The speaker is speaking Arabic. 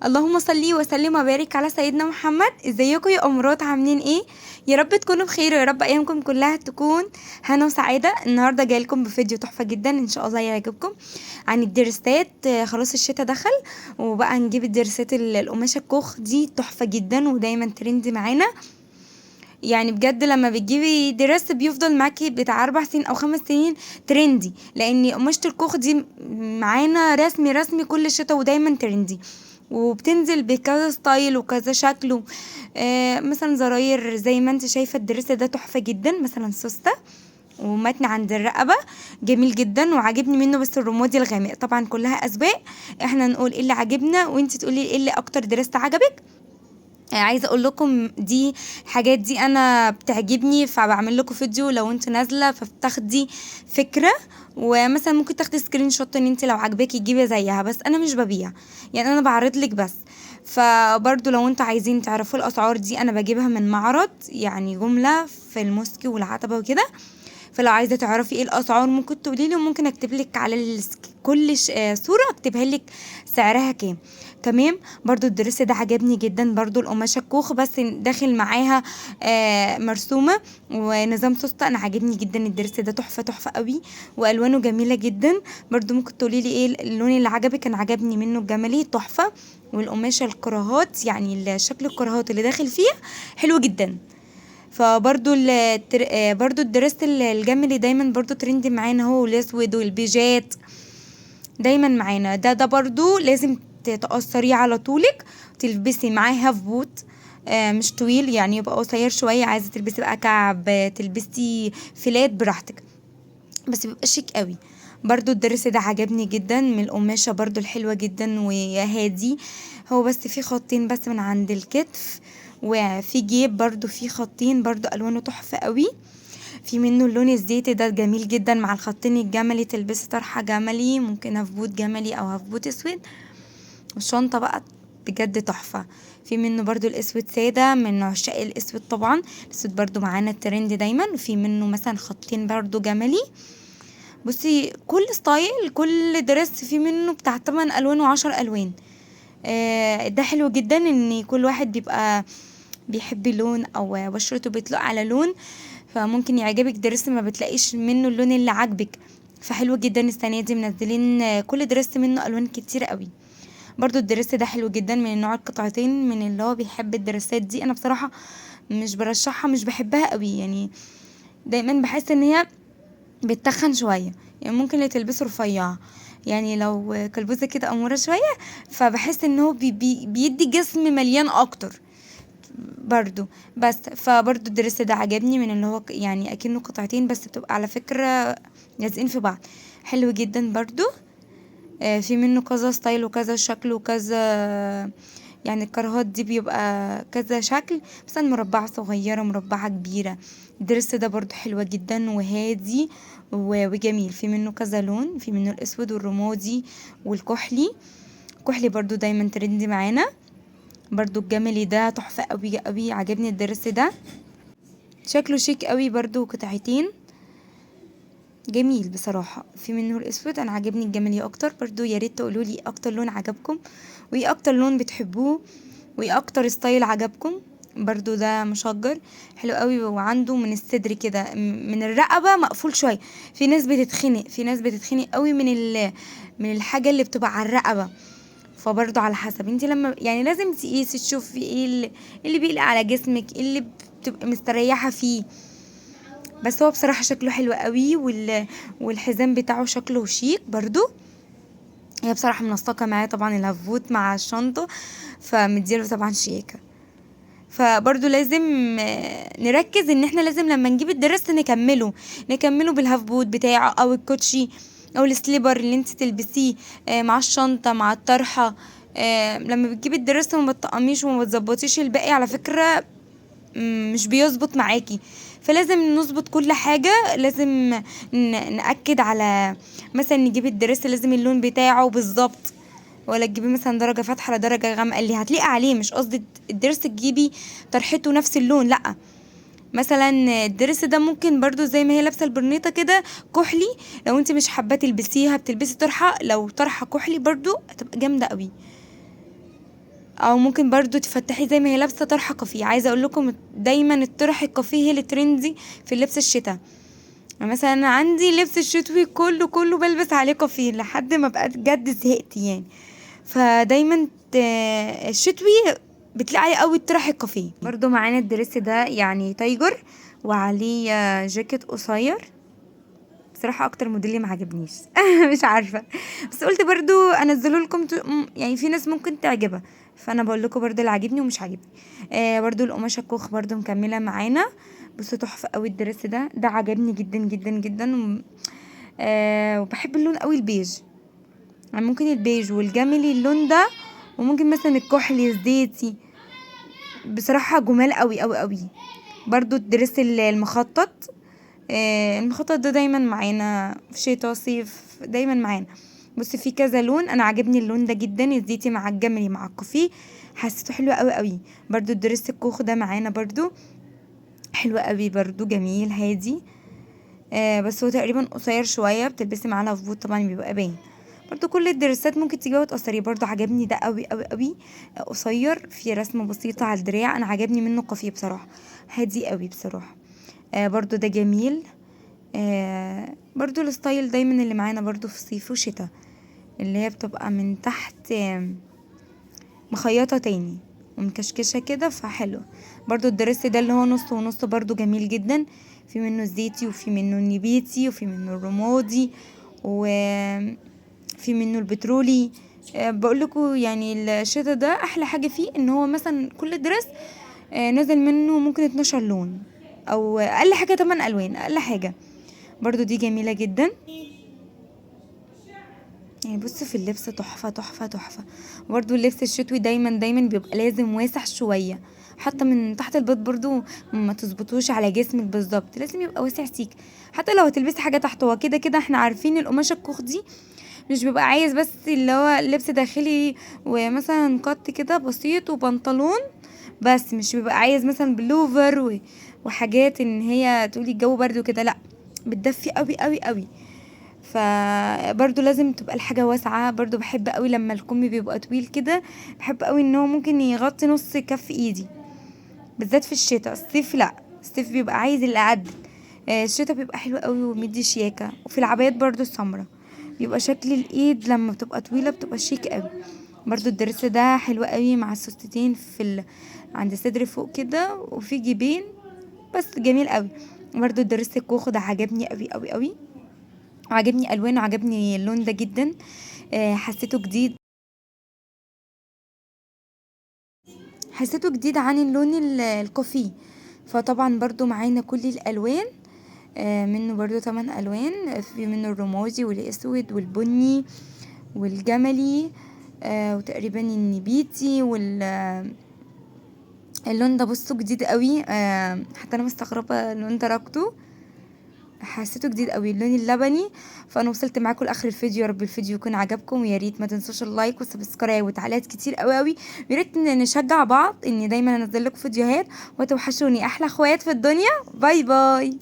اللهم صلي وسلم وبارك على سيدنا محمد. ازيكم يا امراض، عاملين ايه؟ يا رب تكونوا بخير ويا رب ايامكم كلها تكون هنا وسعاده. النهارده جايلكم بفيديو تحفه جدا ان شاء الله يعجبكم عن الدرسات. خلاص الشتاء دخل وبقى نجيب الدرسات القماشه الكوخ دي تحفه جدا ودايما ترند معانا. يعني بجد لما بتجيبي درس بيفضل معاكي بتاع 4 سنين او 5 سنين ترندي، لان قماشة الكوخ دي معانا رسمي رسمي كل شتاء ودايما ترندي، وبتنزل بكذا ستايل وكذا شكل. مثلا زراير زي ما انت شايفة الدرس ده تحفة جدا، مثلا سوستة ومتن عند الرقبة جميل جدا وعاجبني منه، بس الرمادي الغامق. طبعا كلها أذواق، احنا نقول ايه اللي عاجبنا وانت تقولي ايه اللي اكتر درس عجبك. عايزه اقول لكم دي الحاجات دي انا بتعجبني فبعمل لكم فيديو لو انت نازله فبتاخدي فكره، ومثلا ممكن تاخدي سكرين شوت ان انت لو عجباكي تجيبي زيها، بس انا مش ببيع، يعني انا بعرض لك بس. فبرضو لو انتوا عايزين تعرفوا الاسعار دي انا بجيبها من معرض يعني جمله في الموسكي والعتبه وكده. فلو عايزه تعرفي ايه الاسعار ممكن تقولي لي، وممكن اكتب لك على كل صوره اكتبها لك سعرها كام. تمام. برضو الدرس ده عجبني جدا، برضو القماشه الكوخ بس داخل معاها مرسومه ونظام سوسته. انا عاجبني جدا الدرس ده تحفه تحفه قوي والوانه جميله جدا. برضو ممكن تقولي لي ايه اللون اللي عجبك، انا عجبني منه الجمالي تحفه، والقماشه الكراهات يعني شكل الكراهات اللي داخل فيها حلو جدا. فبرضو برضو الدرس الجملي دايما برضو ترندي معانا، هو الاسود والبيجات دايما معانا. ده برضو لازم تقصريه على طولك، تلبسي معاه هاف بوت مش طويل، يعني يبقى قصير شوية. عايزة تلبسي بقى كعب تلبسي فلات براحتك، بس بيبقى شيك قوي. برضو الدرس ده عجبني جدا، من القماشة برضو الحلوة جدا وهادي. هو بس في خطين بس من عند الكتف، وفي جيب برضو في خطين برضو الوانه تحفة قوي. في منه اللون الزيتي ده جميل جدا مع الخطين الجملي، تلبسي طرحة جملي ممكن هفبوت جملي او هفبوت اسود، والشنطة بقى بجد تحفة. في منه برضو الاسود سادة، من عشاق الاسود طبعا، الاسود برضو معانا الترند دايما. وفي منه مثلا خطين برضو جملي. بصي كل ستايل كل درس في منه بتاع 8 الوان و10 الوان. ده حلو جدا ان كل واحد بيبقى بيحب لون او بشرته بتلق على لون، فممكن يعجبك درس ما بتلاقيش منه اللون اللي عاجبك. فحلو جدا السنه دي منزلين كل درس منه الوان كتير قوي. برضو الدرس ده حلو جدا من النوع القطعتين، من اللي هو بيحب الدرسات دي. انا بصراحه مش برشحها، مش بحبها قوي يعني، دايما بحس ان هي بتتخن شويه، يعني ممكن اللي تلبسه رفيعه، يعني لو كلبوزة كده أمورة شوية فبحس ان هو بيدي جسم مليان اكتر برضو. بس فبرضو الدرس ده عجبني، من اللي هو يعني اكنه قطعتين بس بتبقى على فكرة لازقين في بعض، حلو جدا برضو. في منه كذا ستايل وكذا شكل وكذا، يعني الكرهات دي بيبقى كذا شكل، مثلا مربعة صغيرة مربعة كبيرة. الدرس ده برضو حلوة جدا وهادي وجميل. في منه كذا لون، في منه الاسود والرمادي والكحلي. كحلي برضو دايما ترندي معانا. برضو الجملي ده تحفة قوي قوي، عجبني الدرس ده شكله شيك قوي، برضو قطعتين جميل بصراحة. في منه الاسود، انا عجبني الجملي اكتر. برضو يا ريت تقولوا لي اكتر لون عجبكم، وايه اكتر لون بتحبوه، وايه اكتر ستايل عجبكم. برضو ده مشجر حلو قوي، وعنده من الصدر كده من الرقبة مقفول شوية. في ناس بتتخنق، في ناس بتتخنق قوي من الحاجة اللي بتبقى على الرقبة. فبرضه على حسب انت لما يعني لازم تقيسي تشوفي ايه اللي بيليق على جسمك، ايه اللي بتبقى مستريحة فيه. بس هو بصراحة شكله حلو قوي، والحزام بتاعه شكله شيك برضو. هي بصراحة منسقة معاه طبعا الهفوت مع الشنطة، فمديله طبعا شياكة. فبرضو لازم نركز ان احنا لازم لما نجيب الدرس نكمله بالهاف بوت بتاعه او الكوتشي او السليبر اللي انت تلبسيه مع الشنطة مع الطرحة. لما بتجيبي الدرس وما بتطقميش وما بتظبطيش الباقي على فكرة مش بيظبط معاكي. فلازم نظبط كل حاجة، لازم نأكد على مثلا نجيب الدرس لازم اللون بتاعه بالظبط، ولا تجيبي مثلا درجة فاتحة ولا درجة غامقة اللي هتليق عليه. مش قصدي الدرس تجيبي طرحته نفس اللون، لأ. مثلا الدرس ده ممكن برضو زي ما هي لابسة البرنيطة كده كحلي، لو انت مش حابة تلبسيها بتلبسي طرحة، لو طرحة كحلي برضو هتبقى جامدة قوي. او ممكن برضو تفتحي زي ما هي لابسه طرحه كافيه. عايزه اقول لكم دايما الطرح الكافيه هي اللي ترندي في اللبس الشتاء. مثلا انا عندي لبس الشتوي كله بلبس عليه كافيه لحد ما بقى بجد زهقت يعني. فدايما الشتوي بتلاقي عليه قوي الطرح الكافيه. برضو معانا الدرس ده يعني تايجر وعليه جاكيت قصير. بصراحة اكتر موديل ما عجبنيش مش عارفة، بس قلت برضو انزله لكم يعني في ناس ممكن تعجبها، فانا بقول لكم برضو اللي عاجبني ومش عاجبني. برضو القماشة الكوخ برضو مكملة معانا. بصوا تحفة قوي الدرس ده عجبني جدا جدا جدا وبحب اللون قوي البيج. يعني ممكن البيج والجملي اللون ده، وممكن مثلا الكحلي الزيتي. بصراحة جمال قوي قوي قوي. برضو الدرس المخطط. المخطط ده دايما معانا في شتاء صيف دايما معانا. بص في كذا لون، انا عجبني اللون ده جدا، الزيتي مع الجملي مع الكوفي، حسيته حلو قوي قوي. برضو الدرس الكوخ ده معانا برضو حلو قوي، برضو جميل هادي. بس هو تقريبا قصير شويه، بتلبسي معاه لفبوت طبعا بيبقى باين. برضو كل الدرسات ممكن تجيبها وتقصريه. برضو عجبني ده قوي قوي قوي. قصير في رسمه بسيطه على الدراع، انا عجبني منه قفيه بصراحه، هادي قوي بصراحه. برضو ده جميل. برضو الستايل دايما اللي معانا برضو في صيف وشتاء، اللي هي بتبقى من تحت مخيطة تاني ومكشكشة كده، فحلو. برضو الدرس ده اللي هو نص ونص برضو جميل جدا. في منه الزيتي وفي منه النبيتي وفي منه الرمادي وفي منه البترولي. بقول لكم يعني الشتا ده احلى حاجة فيه ان هو مثلا كل درس نزل منه ممكن 12 لون، او اقل حاجة 8 الوان اقل حاجة. برضو دي جميلة جدا. يعني بص في اللبس تحفة تحفة تحفة. برضو اللبس الشتوي دايما بيبقى لازم واسع شوية، حتى من تحت البيض برضو ما تظبطوش على جسمك بالظبط، لازم يبقى واسع سيك. حتى لو هتلبسي حاجة تحت، هو كده كده احنا عارفين القماشة الكوخ دي مش بيبقى عايز بس اللي هو لبس داخلي ومثلا قط كده بسيط وبنطلون، بس مش بيبقى عايز مثلا بلوفر وحاجات ان هي تقولي الجو برد وكده، لا بتدفي قوي قوي قوي. فبرضو لازم تبقى الحاجة واسعة. برضو بحب قوي لما الكم بيبقى طويل كده، بحب قوي ان هو ممكن يغطي نص كف ايدي، بالذات في الشتاء. الصيف لا، الصيف بيبقى عايز اللي قد. الشتاء بيبقى حلو قوي ومدي شياكة. وفي العبايات برضو السمرة بيبقى شكل الايد لما بتبقى طويلة بتبقى شيك قوي. برضو الدرس ده حلو قوي مع السوستتين عند الصدر فوق كده وفي جيبين، بس جميل قوي. برضو الدرس الكوخ ده عجبني قوي قوي قوي، وعجبني الوانه وعجبني اللون ده جدا. حسيته جديد، حسيته جديد عن اللون الكوفي. فطبعا برضو معانا كل الالوان. منه برضو 8 الوان، في منه الرمادي والاسود والبني والجملي وتقريبا النبيتي اللون ده بصوا جديد قوي. حتى انا مستغربه اللون ده ركته، حسيته جديد قوي اللون اللبني. فانا وصلت معاكم لاخر الفيديو، يا رب الفيديو يكون عجبكم، ويا ريت ما تنسوش اللايك والسبسكرايب وتعليقات كتير قوي قوي. يا ريت نشجع بعض اني دايما انزل لكم فيديوهات، وتوحشوني احلى اخوات في الدنيا. باي باي.